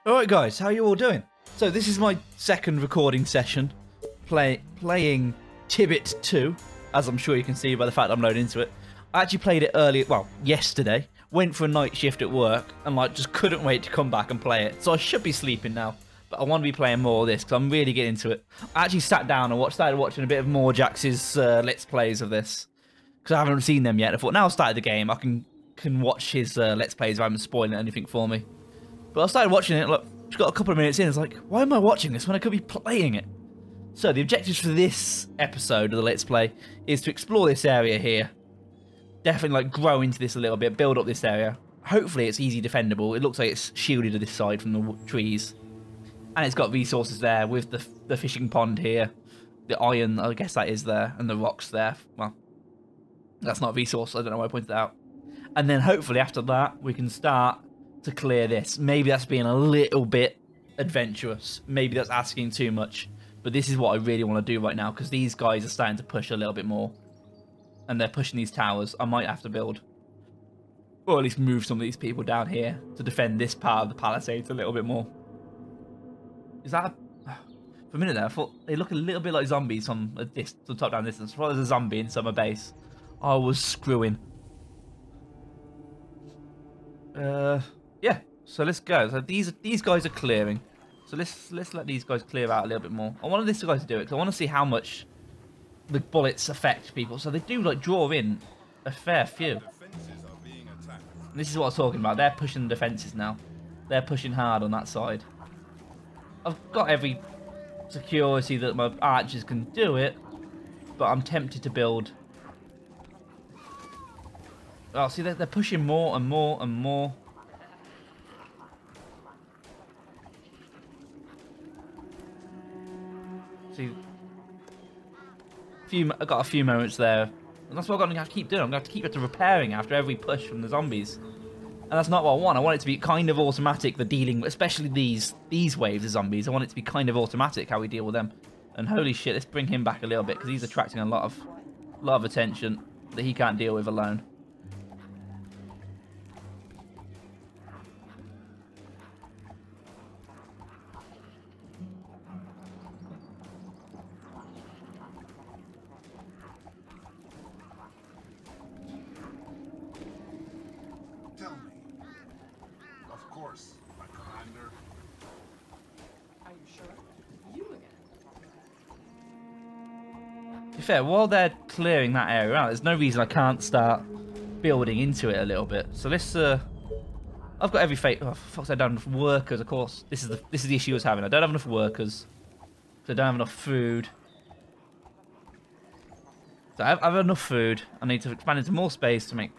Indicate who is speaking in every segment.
Speaker 1: Alright guys, how are you all doing? So this is my second recording session playing Tibet 2, as I'm sure you can see by the fact I'm loading into it. I actually played it earlier, well, yesterday, went for a night shift at work and just couldn't wait to come back and play it. So I should be sleeping now, but I want to be playing more of this because I'm really getting into it. I actually sat down and started watching a bit of more Jax's Let's Plays of this because I haven't seen them yet. I thought now I've started the game, I can watch his Let's Plays if I'm spoiling anything for me. But I started watching it, look, just got a couple of minutes in, it's like, why am I watching this when I could be playing it? So the objectives for this episode of the Let's Play is to explore this area here. Definitely grow into this a little bit, build up this area. Hopefully it's easy defendable. It looks like it's shielded to this side from the trees. And it's got resources there with the fishing pond here. The iron, I guess that is there, and the rocks there. Well, that's not a resource, I don't know why I pointed that out. And then hopefully after that we can start to clear this. Maybe that's being a little bit adventurous. Maybe that's asking too much. But this is what I really want to do right now because these guys are starting to push a little bit more. And they're pushing these towers. I might have to build, or at least move some of these people down here to defend this part of the palisades a little bit more. Is that for a minute there, I thought they look a little bit like zombies from the top down distance. I thought there was a zombie in summer base. I was screwing. Yeah, so let's go. So these guys are clearing. So let's let these guys clear out a little bit more. I wanted these guys to do it because I want to see how much the bullets affect people. So they do draw in a fair few. And this is what I was talking about. They're pushing the defenses now. They're pushing hard on that side. I've got every security that my archers can do it, but I'm tempted to build. Oh, see, they're pushing more and more and more. See, I got a few moments there, and that's what I'm going to have to keep doing. I'm going to have to keep repairing after every push from the zombies, and that's not what I want. I want it to be kind of automatic. The dealing, especially these waves of zombies, I want it to be kind of automatic how we deal with them. And holy shit, let's bring him back a little bit because he's attracting a lot of attention that he can't deal with alone. To be fair, while they're clearing that area out, there's no reason I can't start building into it a little bit. So let's. I've got every faith. Oh, fuck! I don't have enough workers. Of course, this is the issue I was having. I don't have enough workers. So I don't have enough food. So I have enough food. I need to expand into more space to make.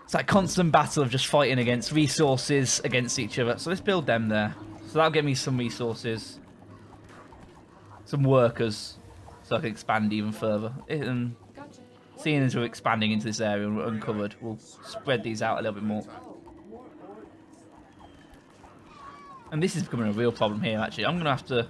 Speaker 1: It's that constant battle of just fighting against resources against each other. So let's build them there. So that'll get me some resources, some workers. So I can expand even further. And seeing as we're expanding into this area and we're uncovered, we'll spread these out a little bit more. And this is becoming a real problem here, actually. I'm going to have to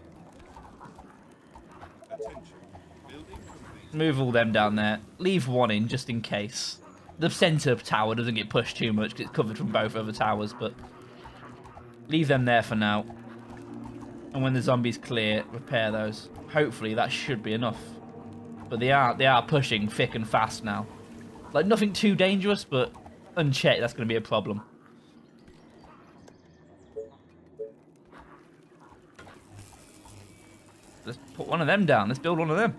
Speaker 1: move all them down there. Leave one in, just in case. The centre tower doesn't get pushed too much because it's covered from both other towers, but leave them there for now. And when the zombies clear, repair those. Hopefully that should be enough. But they are pushing thick and fast now. Nothing too dangerous, but unchecked, that's going to be a problem. Let's put one of them down. Let's build one of them.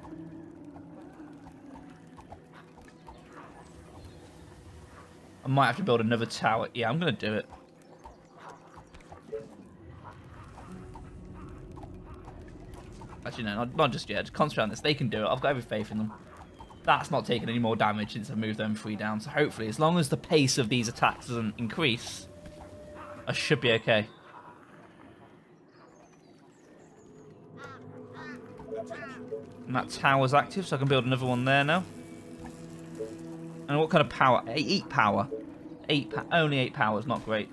Speaker 1: I might have to build another tower. Yeah, I'm going to do it. Actually, no, not just yet. Just concentrate on this. They can do it. I've got every faith in them. That's not taking any more damage since I moved them 3 down. So hopefully, as long as the pace of these attacks doesn't increase, I should be okay. And that tower's active, so I can build another one there now. And what kind of power? 8 power. Only 8 power is not great.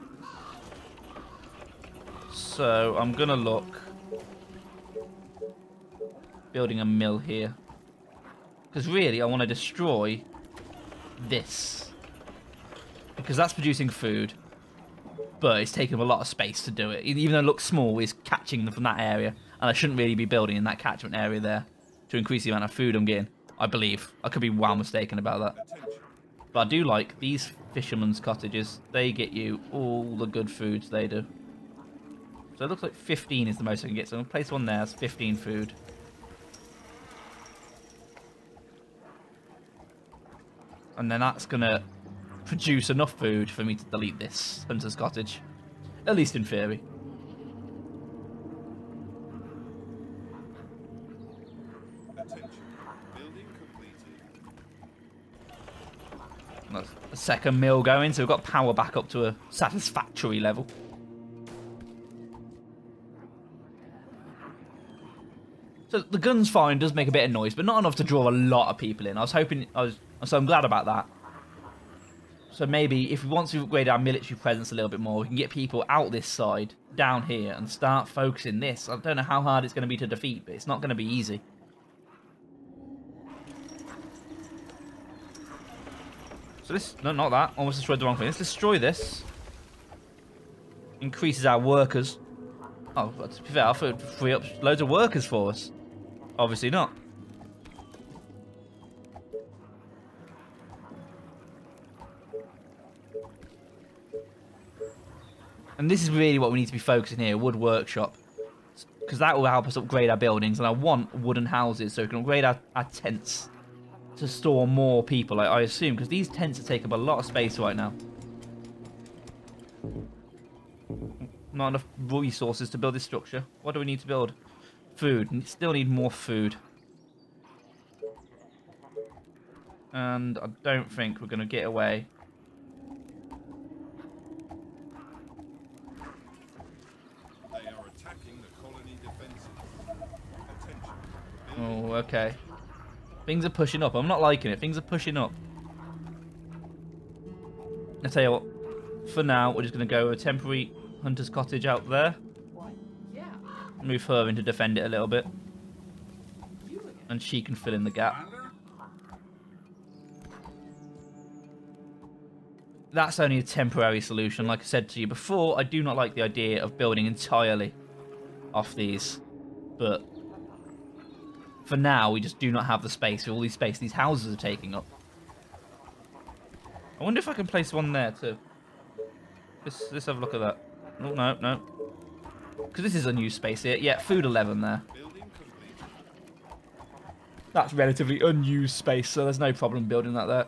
Speaker 1: So I'm going to look. Building a mill here. Because really, I want to destroy this. Because that's producing food. but it's taking up a lot of space to do it. Even though it looks small, it's catching them from that area, and I shouldn't really be building in that catchment area there to increase the amount of food I'm getting, I believe. I could be well mistaken about that. But I do like these fishermen's cottages. They get you all the good foods, they do. So it looks like 15 is the most I can get, so I'm going to place one there. That's 15 food. And then that's going to produce enough food for me to delete this hunter's cottage. At least in theory. That's a second mill going, so we've got power back up to a satisfactory level. So the guns firing does make a bit of noise, but not enough to draw a lot of people in. So I'm glad about that. So maybe if we want to upgrade our military presence a little bit more, we can get people out this side, down here, and start focusing this. I don't know how hard it's going to be to defeat, but it's not going to be easy. So this, no, not that. Almost destroyed the wrong thing. Let's destroy this. Increases our workers. Oh, but to be fair, I thought it would free up loads of workers for us. Obviously not. And this is really what we need to be focusing here, wood workshop. Because that will help us upgrade our buildings. And I want wooden houses so we can upgrade our tents to store more people, I assume. Because these tents are taking up a lot of space right now. Not enough resources to build this structure. What do we need to build? Food. We still need more food. And I don't think we're going to get away.
Speaker 2: They are attacking the colony defenses. Attention.
Speaker 1: Oh, okay. Things are pushing up. I'm not liking it. Things are pushing up. I'll tell you what. For now, we're just going to go with a temporary hunter's cottage out there. Move her in to defend it a little bit. And she can fill in the gap. That's only a temporary solution. Like I said to you before, I do not like the idea of building entirely off these. But for now, we just do not have the space. All these space these houses are taking up. I wonder if I can place one there too. Let's have a look at that. Oh, no, no. Because this is unused space here. Yeah, food 11 there. That's relatively unused space, so there's no problem building that there.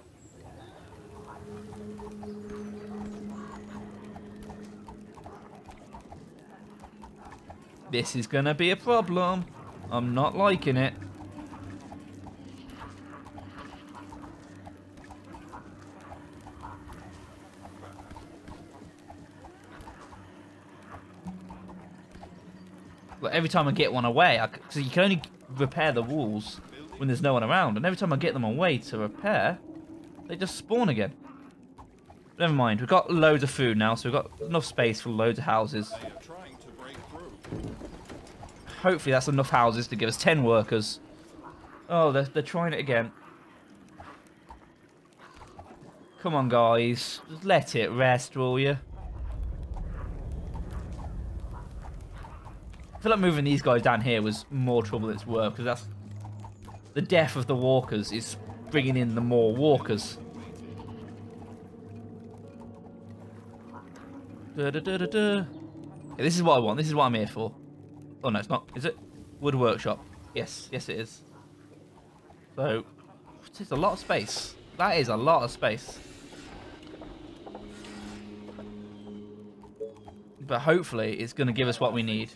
Speaker 1: This is going to be a problem. I'm not liking it. But every time I get one away, because you can only repair the walls when there's no one around, and every time I get them away to repair, they just spawn again. Never mind, we've got loads of food now, so we've got enough space for loads of houses. Hopefully that's enough houses to give us 10 workers. Oh, they're trying it again. Come on, guys. Just let it rest, will you? I feel like moving these guys down here was more trouble than it's worth, because that's the death of the walkers is bringing in the more walkers. Da, da, da, da, da. Yeah, this is what I want. This is what I'm here for. Oh no, it's not. Is it? Wood workshop. Yes, yes it is. So, it's a lot of space. That is a lot of space. But hopefully, it's going to give us what we need.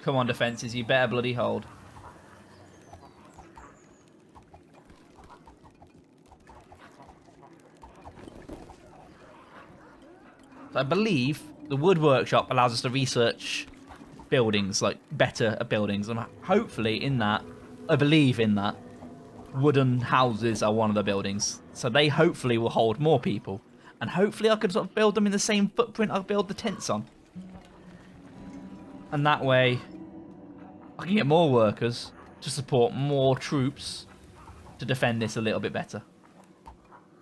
Speaker 1: Come on, defences, you better bloody hold. So I believe the wood workshop allows us to research buildings, like better buildings, and hopefully in that, I believe in that, wooden houses are one of the buildings. So they hopefully will hold more people, and hopefully I could sort of build them in the same footprint I build the tents on. And that way, I can get more workers to support more troops to defend this a little bit better.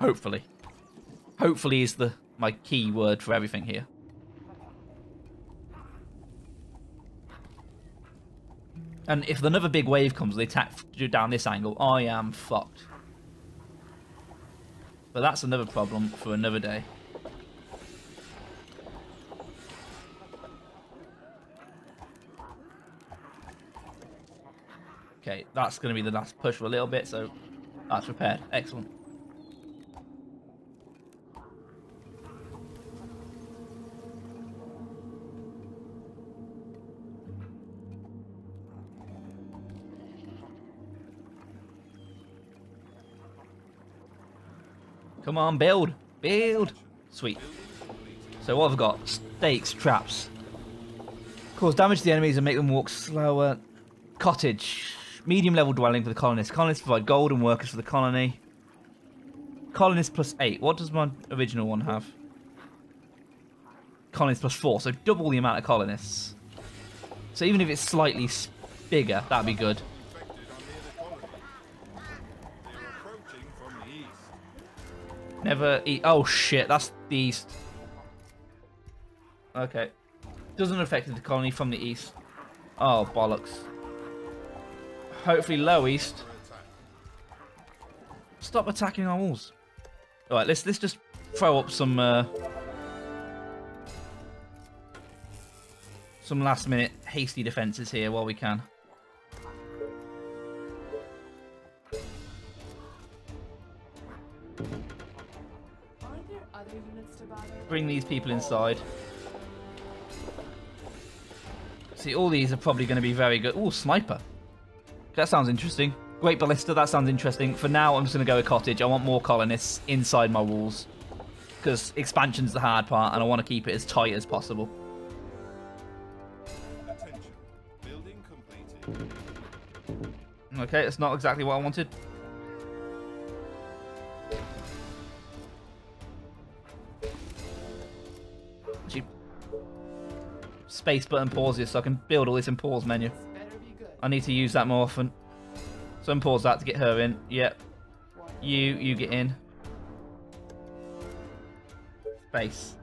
Speaker 1: Hopefully. hopefully is my key word for everything here. And if another big wave comes, they attack down this angle, I am fucked. But that's another problem for another day. Okay, that's going to be the last push for a little bit, so that's repaired. Excellent. Come on, build! Build! Sweet. So what have I got? Stakes, traps. Cause damage to the enemies and make them walk slower. Cottage. Medium level dwelling for the colonists. Colonists provide gold and workers for the colony. Colonists plus 8. What does my original one have? Colonists plus 4. So double the amount of colonists. So even if it's slightly bigger, that'd be good. Never eat. Oh shit, that's the east. Okay. Doesn't affect the colony from the east. Oh, bollocks. Hopefully low east. Stop attacking our walls. Alright, let's just throw up some last minute hasty defenses here while we can. Bring these people inside. See, all these are probably going to be very good. Ooh, sniper. That sounds interesting. Great ballista, that sounds interesting. For now, I'm just going to go with cottage. I want more colonists inside my walls. Because expansion's the hard part, and I want to keep it as tight as possible.
Speaker 2: Attention. Building completed.
Speaker 1: Okay, that's not exactly what I wanted. Actually, space button pauses so I can build all this in pause menu. I need to use that more often. So unpause that to get her in. Yep. You get in. Space.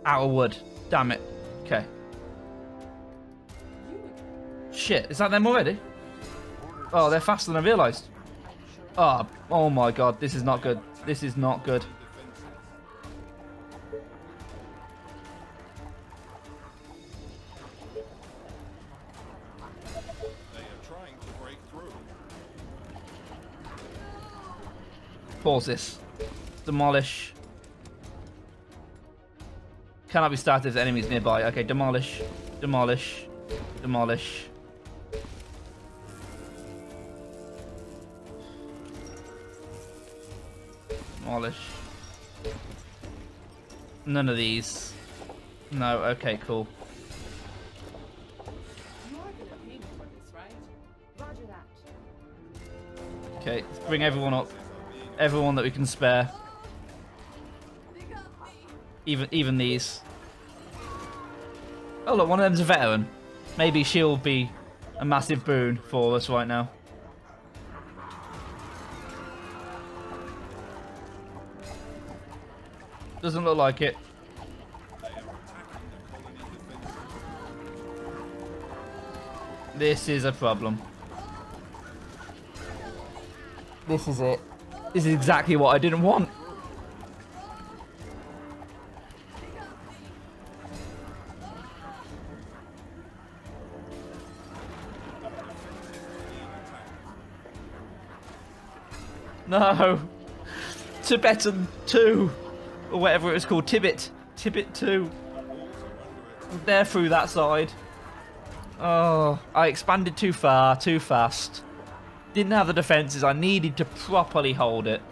Speaker 1: Out of wood. Damn it. Okay. Shit, is that them already? Oh, they're faster than I realised. Oh my god, this is not good. This is not good. Pause this. Demolish. Cannot be started if enemies nearby. Okay, demolish. Demolish. Demolish. Demolish. None of these. No, okay, cool. Okay, let's bring everyone up. Everyone that we can spare. Even these. Oh look, one of them's a veteran. Maybe she'll be a massive boon for us right now. Doesn't look like it. This is a problem. This is it. This is exactly what I didn't want. No. Tibetan 2. Or whatever it was called. Tibet 2. They're through that side. Oh, I expanded too far, too fast. Didn't have the defences. I needed to properly hold it.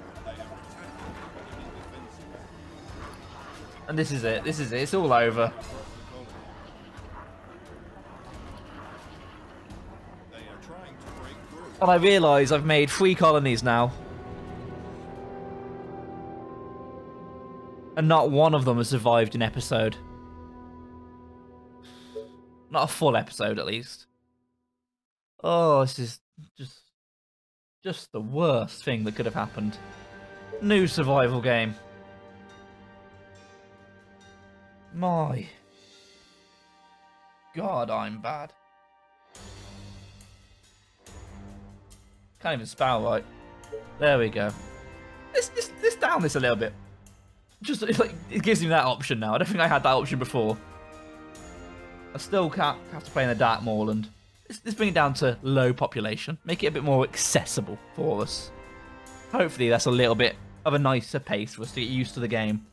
Speaker 1: And this is it. This is it. It's all over. And I realise I've made 3 colonies now. And not one of them has survived an episode. Not a full episode, at least. Oh, this is just the worst thing that could have happened. New survival game. My God, I'm bad. Can't even spell right. There we go. Let's down this a little bit. Just like it gives me that option now. I don't think I had that option before. I still can't have to play in the Dark Moorland. Let's bring it down to low population. Make it a bit more accessible for us. Hopefully that's a little bit of a nicer pace for us to get used to the game.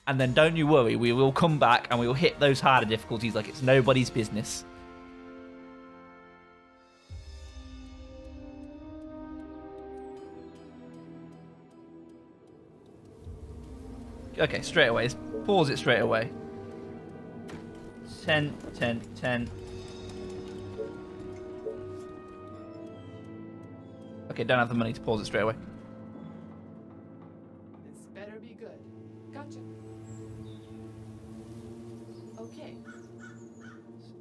Speaker 1: And then don't you worry, we will come back and we will hit those harder difficulties like it's nobody's business. Okay, straight away. Let's pause it straight away. 10, 10, 10. Okay, don't have the money to pause it straight away.
Speaker 3: This better be good. Gotcha. Okay.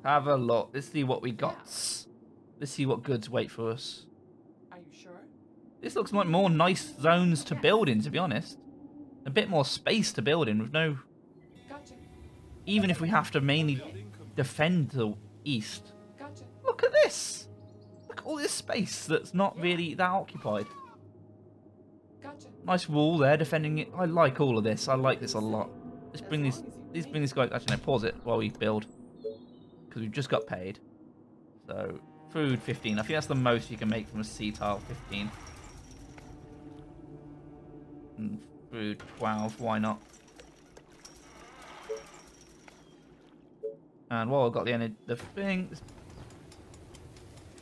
Speaker 1: Have a look. Let's see what we got. Let's see what goods wait for us.
Speaker 3: Are you sure?
Speaker 1: This looks like more nice zones to build in, to be honest. A bit more space to build in with no...
Speaker 3: Gotcha.
Speaker 1: Even if we have to mainly defend the east.
Speaker 3: Gotcha.
Speaker 1: Look at this! Look at all this space that's not really that occupied.
Speaker 3: Gotcha.
Speaker 1: Nice wall there defending it. I like all of this. I like this a lot. Let's bring these... Let's bring this guy... Actually, no, pause it while we build. Because we've just got paid. So, food 15. I think that's the most you can make from a sea tile, 15. And food 12, why not? And while I've got the thing,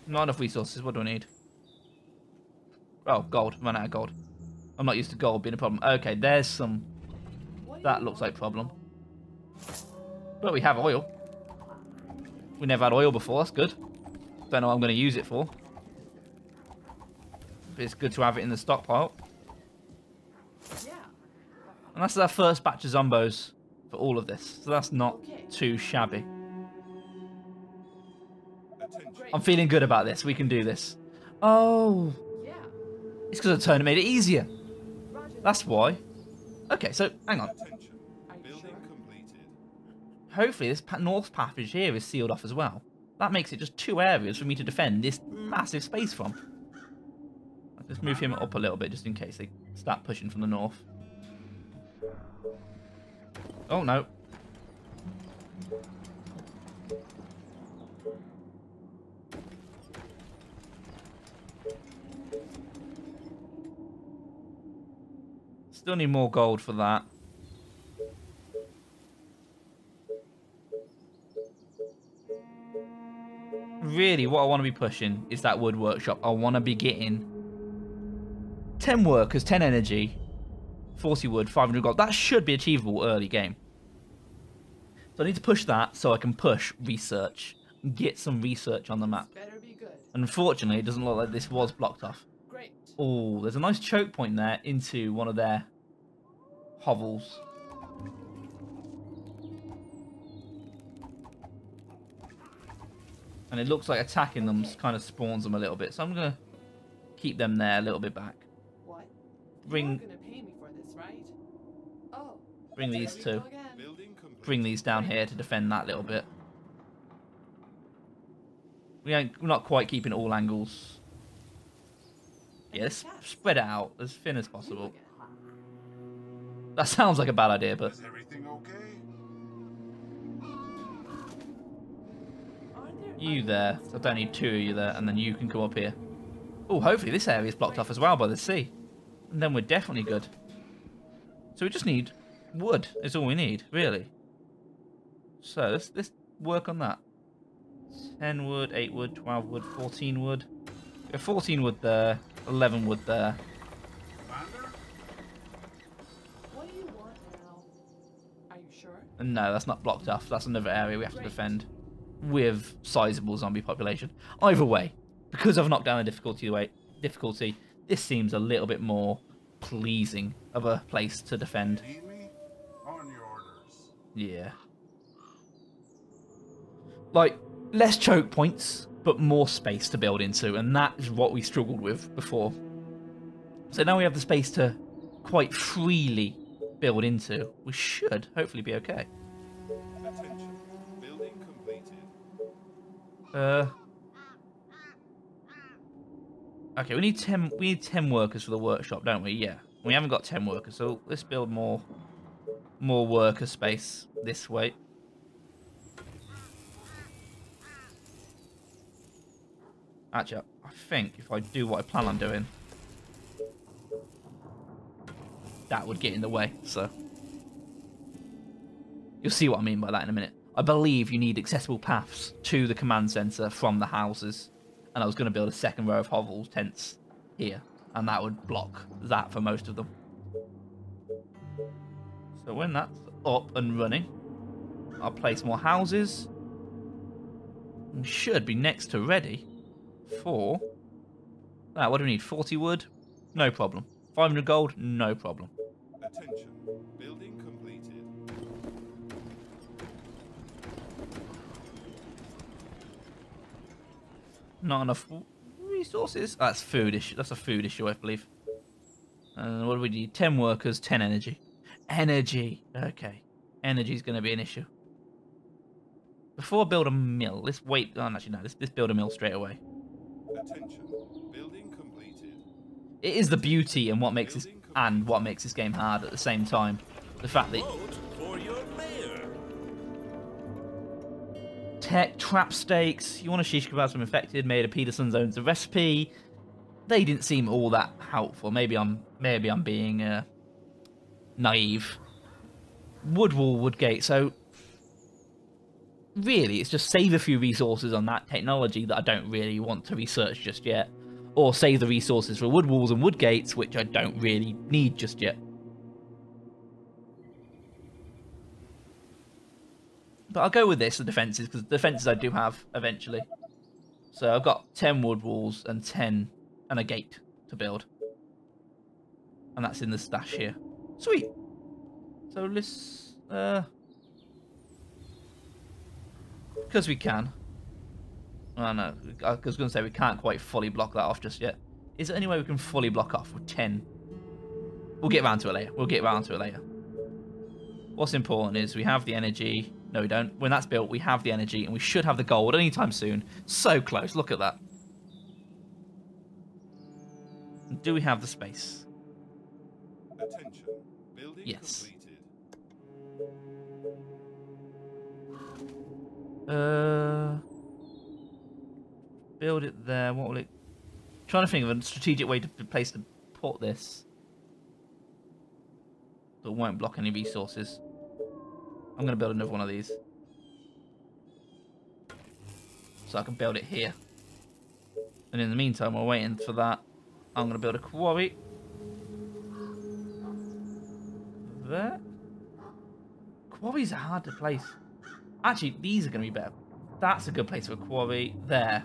Speaker 1: not enough resources. What do I need? Oh, gold. Run out of gold. I'm not used to gold being a problem. Okay, there's some. That looks like a problem. But we have oil. We never had oil before. That's good. Don't know what I'm going to use it for. But it's good to have it in the stockpile.
Speaker 3: Yeah.
Speaker 1: And that's our first batch of zombos for all of this. So that's not too shabby. I'm feeling good about this. We can do this. Oh.
Speaker 3: Yeah.
Speaker 1: It's because the tournament made it easier.
Speaker 3: Roger.
Speaker 1: That's why. Okay, so hang on.
Speaker 2: Attention.
Speaker 3: Are you
Speaker 2: Building
Speaker 3: sure?
Speaker 2: completed.
Speaker 1: Hopefully this north passage here is sealed off as well. That makes it just 2 areas for me to defend this massive space from. Let's move him up a little bit just in case they start pushing from the north. Oh no. Still need more gold for that. Really, what I want to be pushing is that wood workshop. I want to be getting 10 workers, 10 energy, 40 wood, 500 gold. That should be achievable early game. So I need to push that so I can push research and get some research on the map.
Speaker 3: Better be good.
Speaker 1: Unfortunately, it doesn't look like this was blocked off.
Speaker 3: Great.
Speaker 1: Oh, there's a nice choke point there into one of their hovels. And it looks like attacking them kind of spawns them a little bit. So I'm going to keep them there a little bit back.
Speaker 3: What?
Speaker 1: Bring-
Speaker 3: You're gonna pay me for this, right? Oh.
Speaker 1: Bring
Speaker 3: there
Speaker 1: these
Speaker 3: we
Speaker 1: two.
Speaker 3: go again.
Speaker 2: Building complete.
Speaker 1: Bring these down here to defend that little bit. We're not quite keeping all angles. Yeah, let's spread it out as thin as
Speaker 3: You
Speaker 1: possible.
Speaker 3: again.
Speaker 1: That sounds like a bad idea, but
Speaker 2: Is everything okay?
Speaker 3: Are there
Speaker 1: you
Speaker 3: other
Speaker 1: there.
Speaker 3: things
Speaker 1: I
Speaker 3: to
Speaker 1: don't need
Speaker 3: buy?
Speaker 1: 2 of you there, and then you can come up here. Oh, hopefully this area is blocked off as well by the sea. And then we're definitely good. So we just need wood, is all we need, really. So let's work on that. 10 wood, 8 wood, 12 wood, 14 wood. We have 14 wood there, 11 wood there.
Speaker 3: What do you want now? Are you sure?
Speaker 1: And no, that's not blocked off. That's another area we have to defend with sizable zombie population. Either way, because I've knocked down the difficulty, this seems a little bit more pleasing of a place to defend.
Speaker 2: Need me? On your orders.
Speaker 1: Yeah. Like, less choke points, but more space to build into, and that is what we struggled with before. So now we have the space to quite freely build into, we should hopefully be okay.
Speaker 2: Attention. Building completed.
Speaker 1: Okay, we need 10. We need 10 workers for the workshop, don't we? Yeah, we haven't got 10 workers, so let's build more worker space this way. Actually, I think if I do what I plan on doing, that would get in the way. So you'll see what I mean by that in a minute. I believe you need accessible paths to the command center from the houses. And I was going to build a second row of hovels tents here. And that would block that for most of them. So when that's up and running, I'll place more houses. We should be next to ready for... what do we need? 40 wood? No problem. 500 gold? No problem.
Speaker 2: Attention. Building completed.
Speaker 1: Not enough resources. That's food issue. That's a food issue, I believe. And what do we need? 10 workers, 10 energy. Energy. Okay. Energy is going to be an issue. Before I build a mill, let's wait. Oh, actually, no. Let's build a mill straight away.
Speaker 2: Attention. Building completed.
Speaker 1: It is the beauty and what makes this game hard at the same time. The fact that
Speaker 4: Vote for your mayor.
Speaker 1: tech, trap stakes, you want a shish kebab from infected, made of Peterson's owns the recipe. They didn't seem all that helpful. Maybe I'm being naive. Wood wall, wood gate. So really, it's just save a few resources on that technology that I don't really want to research just yet, or save the resources for wood walls and wood gates, which I don't really need just yet. But I'll go with this, the defences, because the defences I do have eventually. So I've got 10 wood walls and 10 and a gate to build. And that's in the stash here. Sweet. So let's... because we can. Oh no, I was going to say we can't quite fully block that off just yet. Is there any way we can fully block off with 10? We'll get around to it later. What's important is we have the energy. No, we don't. When that's built, we have the energy, and we should have the gold anytime soon. So close. Look at that. Do we have the space?
Speaker 2: Attention. Building
Speaker 1: Yes.
Speaker 2: completed.
Speaker 1: Build it there. What will it... Trying to think of a strategic way to place to put this that won't block any resources. I'm going to build another one of these. So I can build it here. And in the meantime, while waiting for that, I'm going to build a quarry. There. Quarries are hard to place. Actually, these are going to be better. That's a good place for a quarry. There.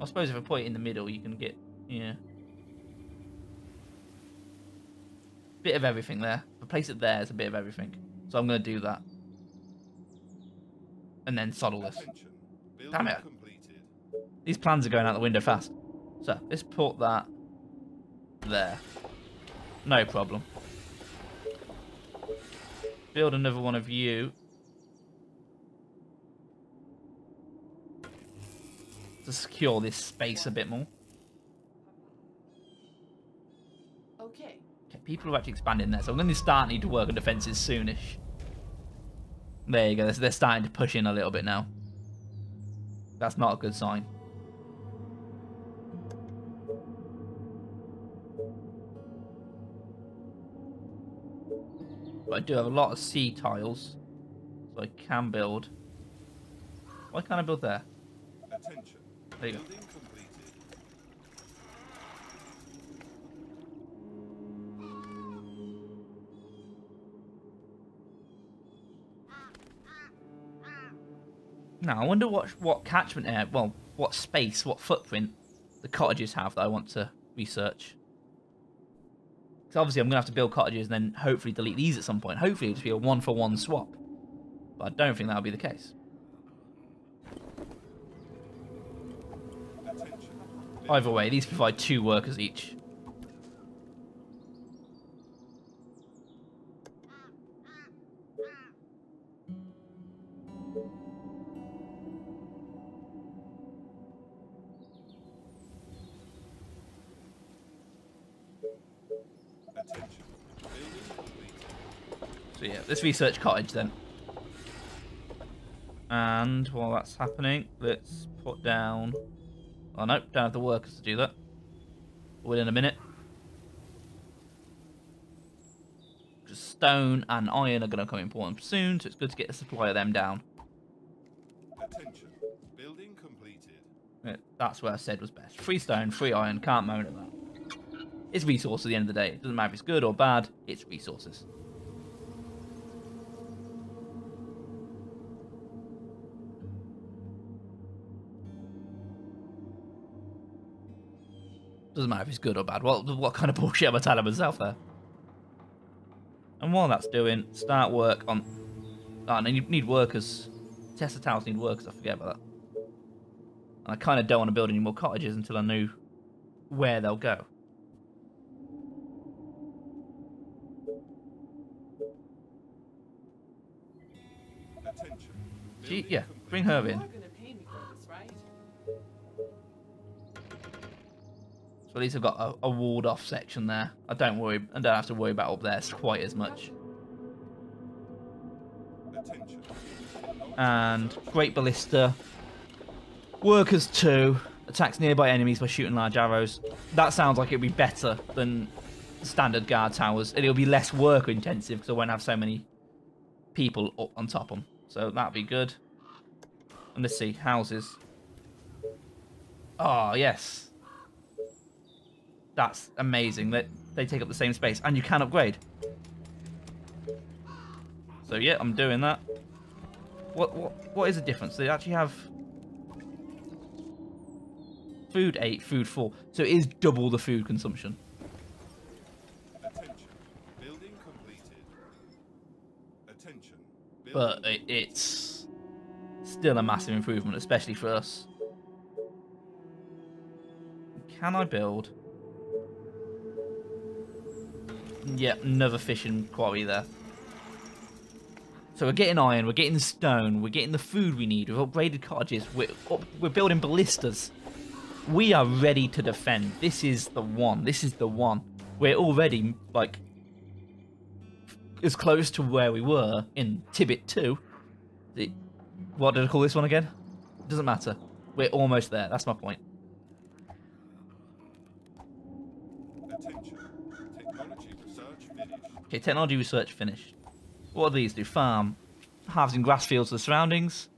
Speaker 1: I suppose if I put it in the middle, you can get... Yeah. Bit of everything there. If I place it there, it's a bit of everything. So I'm going to do that. And then soddle this.
Speaker 2: Attention. Building
Speaker 1: Damn it.
Speaker 2: completed.
Speaker 1: These plans are going out the window fast. So, let's put that there. No problem. Build another one of you. To secure this space a bit more.
Speaker 3: Okay.
Speaker 1: Okay, people are actually expanding there, so I'm going to start need to work on defences soonish. There you go, they're starting to push in a little bit now. That's not a good sign. But I do have a lot of sea tiles, so I can build. Why can't I build there?
Speaker 2: Attention.
Speaker 1: There you go.
Speaker 2: Building completed.
Speaker 1: Now, I wonder what catchment area, well, what space, what footprint the cottages have that I want to research. Because obviously I'm going to have to build cottages and then hopefully delete these at some point. Hopefully it'll just be a one-for-one swap. But I don't think that'll be the case.
Speaker 2: Attention.
Speaker 1: Either way, these provide 2 workers each. So yeah, let's research cottage then. And while that's happening, let's put down... Oh no, don't have the workers to do that. Within a minute. Just stone and iron are going to come important soon, so it's good to get a supply of them down.
Speaker 2: Attention. Building completed.
Speaker 1: Yeah, that's what I said was best. 3 stone, 3 iron, can't moan at that. It's resources at the end of the day. It doesn't matter if it's good or bad, it's resources. Doesn't matter if it's good or bad. What kind of bullshit am I telling myself there? And while that's doing, start work on... Oh, and you need workers. Tesla towers need workers, I forget about that. And I kind of don't want to build any more cottages until I knew where they'll go.
Speaker 2: Attention.
Speaker 1: Gee,
Speaker 2: Building
Speaker 1: yeah,
Speaker 2: complete.
Speaker 1: bring her
Speaker 3: You're
Speaker 1: in.
Speaker 3: gonna pay me for this, right?
Speaker 1: So at least I've got a walled off section there. I don't have to worry about up there quite as much.
Speaker 2: Attention.
Speaker 1: And great ballista. Workers 2. Attacks nearby enemies by shooting large arrows. That sounds like it'd be better than standard guard towers. It'll be less worker intensive because I won't have so many people up on top of them. So that'd be good. And let's see, houses. Oh, yes. That's amazing that they take up the same space and you can upgrade. So yeah, I'm doing that. What is the difference? They actually have food 8, food 4. So it is double the food consumption.
Speaker 2: Attention. Building completed. Attention.
Speaker 1: But it's still a massive improvement, especially for us. Can I build? Yep, another fishing quarry there. So we're getting iron, we're getting stone, we're getting the food we need, we've upgraded cottages, we're building ballistas. We are ready to defend. This is the one. This is the one. We're already, like, as close to where we were in Tibet 2. What did I call this one again? It doesn't matter. We're almost there. That's my point.
Speaker 2: Attention. Technology research finished.
Speaker 1: Okay, technology research finished. What do these do? Farm. Harvesting grass fields to the surroundings.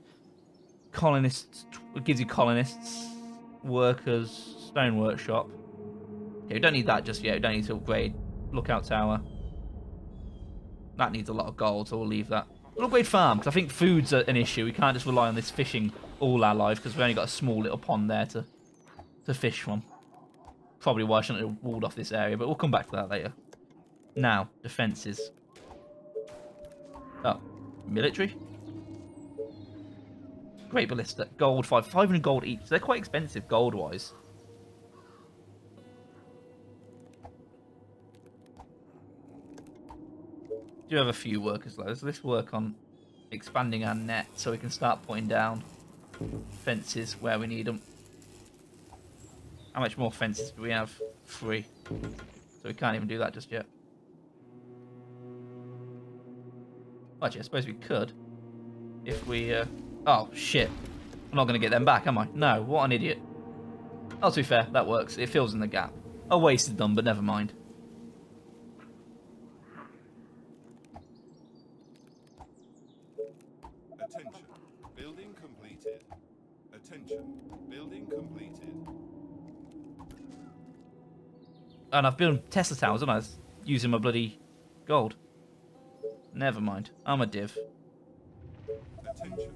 Speaker 1: Colonists. It gives you colonists. Workers. Stone workshop. Okay, we don't need that just yet. We don't need to upgrade. Lookout tower. That needs a lot of gold, so we'll leave that. We'll upgrade farm, because I think food's an issue. We can't just rely on this fishing all our life, because we've only got a small little pond there to fish from. Probably why I shouldn't have walled off this area, but we'll come back to that later. Now, defences. Oh, military. Great ballista. Gold, 500 gold each. So they're quite expensive gold-wise. Do have a few workers though, so let's work on expanding our net so we can start putting down fences where we need them. How much more fences do we have? 3. So we can't even do that just yet. Actually, I suppose we could. If we, oh, shit. I'm not going to get them back, am I? No, what an idiot. Oh, to be fair, that works. It fills in the gap. I wasted them, but never mind.
Speaker 2: Attention. Building completed. Attention. Building completed.
Speaker 1: And I've built Tesla towers, haven't I? Using my bloody gold. Never mind. I'm a div.
Speaker 2: Attention.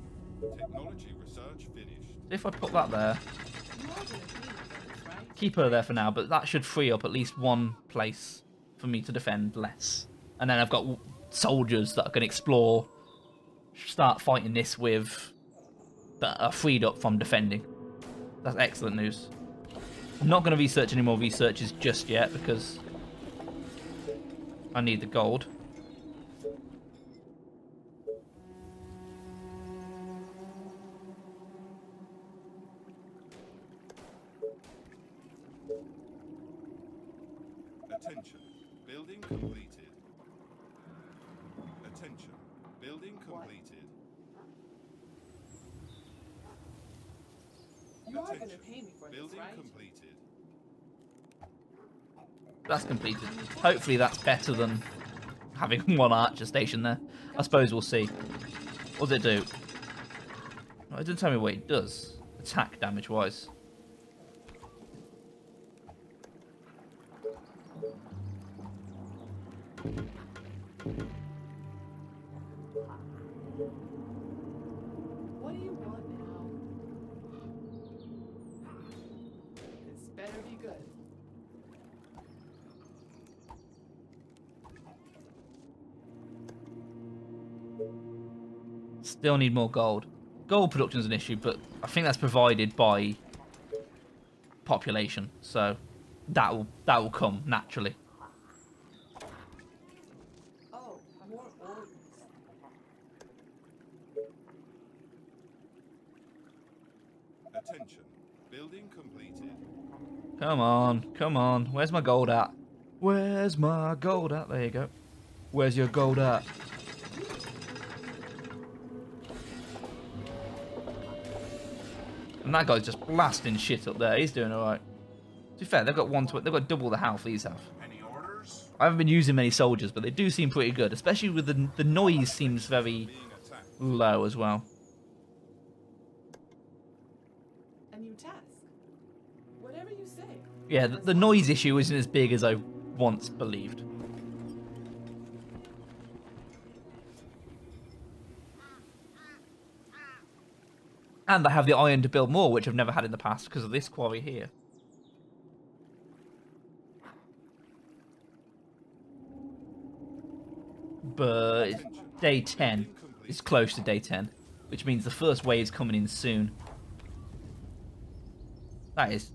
Speaker 2: Technology research finished.
Speaker 1: If I put that there,
Speaker 3: You're gonna pay me for this, right?
Speaker 1: keep her there for now, but that should free up at least one place for me to defend less. And then I've got soldiers that can explore, start fighting this with, that are freed up from defending. That's excellent news. I'm not going to research any more researches just yet because I need the gold.
Speaker 2: Attention. Building completed. Attention. Building completed.
Speaker 3: You are going to
Speaker 2: Attention.
Speaker 3: pay me for this,
Speaker 2: Building
Speaker 3: right?
Speaker 2: completed.
Speaker 1: That's completed. Hopefully that's better than having one archer station there. I suppose we'll see. What does it do? Oh, it doesn't tell me what it does. Attack damage wise.
Speaker 3: What do you want now? This better be good.
Speaker 1: Still need more gold. Gold production is an issue, but I think that's provided by population, so that will come naturally.
Speaker 3: Oh, more orders.
Speaker 2: Attention. Building completed.
Speaker 1: Come on, come on. Where's my gold at? Where's my gold at? There you go. Where's your gold at? And that guy's just blasting shit up there. He's doing alright. To be fair, they've got double the health these have.
Speaker 2: Any orders?
Speaker 1: I haven't been using many soldiers, but they do seem pretty good. Especially with the noise seems very
Speaker 2: Being attacked.
Speaker 1: low as well.
Speaker 3: A new task. Whatever you say.
Speaker 1: Yeah, the noise issue isn't as big as I once believed. And I have the iron to build more, which I've never had in the past because of this quarry here. But it's day 10. It's close to day 10, which means the first wave's coming in soon. That's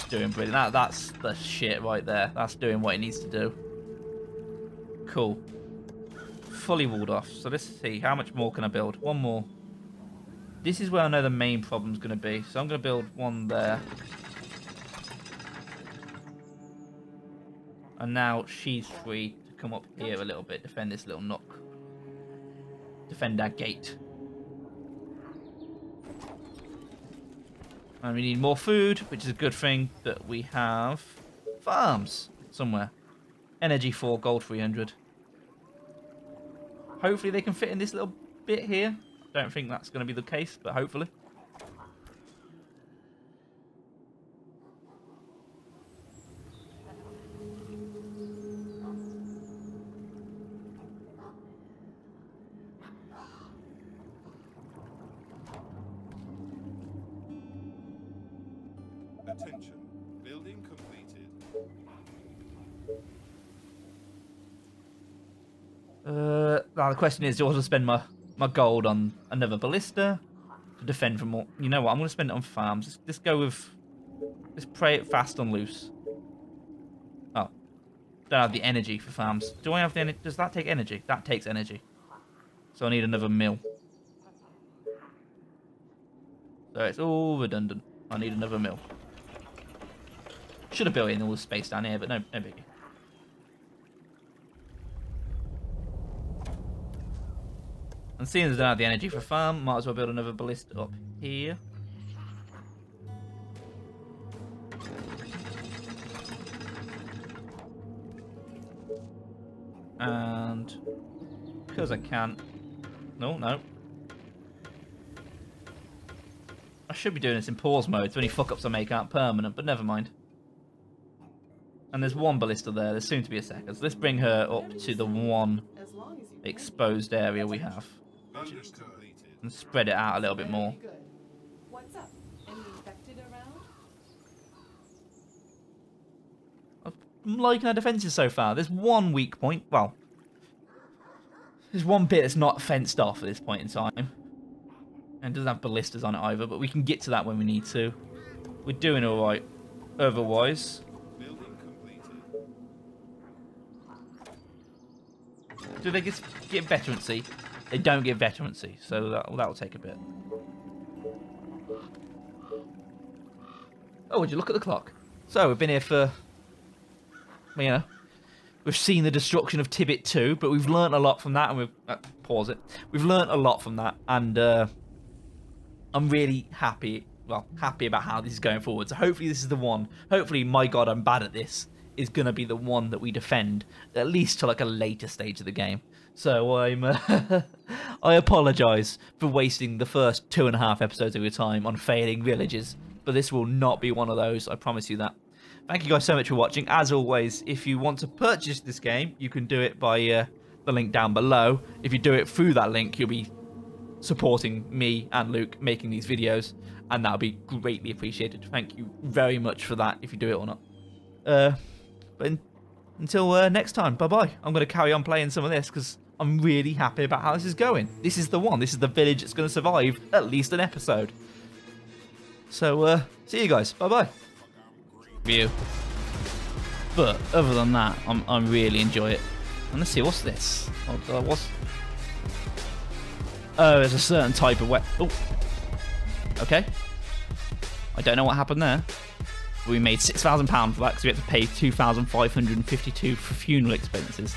Speaker 1: doing brilliant. That's the shit right there. That's doing what it needs to do. Cool. Fully walled off. So let's see. How much more can I build? One more. This is where I know the main problem's going to be. So I'm going to build one there. And now she's free to come up here a little bit. Defend this little nook. Defend that gate. And we need more food, which is a good thing that we have farms somewhere. Energy 4, gold 300. Hopefully they can fit in this little bit here. Don't think that's going to be the case, but hopefully.
Speaker 2: Attention. Building completed.
Speaker 1: Now the question is, do I want to spend my gold on another ballista to defend from more? You know what? I'm going to spend it on farms. Let's go with... Let's pray it fast and loose. Oh. Don't have the energy for farms. Do I have the energy? Does that take energy? That takes energy. So I need another mill. So it's all redundant. I need another mill. Should have built in all the space down here, but no biggie. And seeing as I don't have the energy for farm, might as well build another ballista up here. And because I can't... No. I should be doing this in pause mode, so any fuck-ups I make aren't permanent, but never mind. And there's one ballista there. There's soon to be a second. So let's bring her up to the one
Speaker 3: As long as you
Speaker 1: exposed area we have.
Speaker 2: Understood.
Speaker 1: And spread it out a little bit
Speaker 3: better
Speaker 1: more.
Speaker 3: be good. What's up? Any infected around?
Speaker 1: I'm liking our defences so far. There's one weak point. Well, there's one bit that's not fenced off at this point in time. And doesn't have ballistas on it either, but we can get to that when we need to. We're doing alright otherwise.
Speaker 2: Building completed.
Speaker 1: Do they get veterancy? They don't get veterancy, so that'll take a bit. Oh, would you look at the clock? So we've been here for, you know, We've seen the destruction of Tibet 2, but we've learnt a lot from that, and we've pause it. We've learnt a lot from that, and I'm really happy. Well, happy about how this is going forward. So hopefully this is the one. Hopefully, my God, I'm bad at this. Is gonna be the one that we defend at least to like a later stage of the game. So I'm I apologise for wasting the first 2.5 episodes of your time on failing villages, but this will not be one of those. I promise you that. Thank you guys so much for watching. As always, if you want to purchase this game, you can do it by the link down below. If you do it through that link, you'll be supporting me and Luke making these videos, and that'll be greatly appreciated. Thank you very much for that, if you do it or not. But until next time, bye-bye. I'm going to carry on playing some of this because I'm really happy about how this is going. This is the one. This is the village that's going to survive at least an episode. So, see you guys. Bye-bye. View. But other than that, I really enjoy it. And let's see, what's this? Oh, there's a certain type of Oh. Okay. I don't know what happened there. But we made £6,000 for that because we had to pay 2,552 for funeral expenses.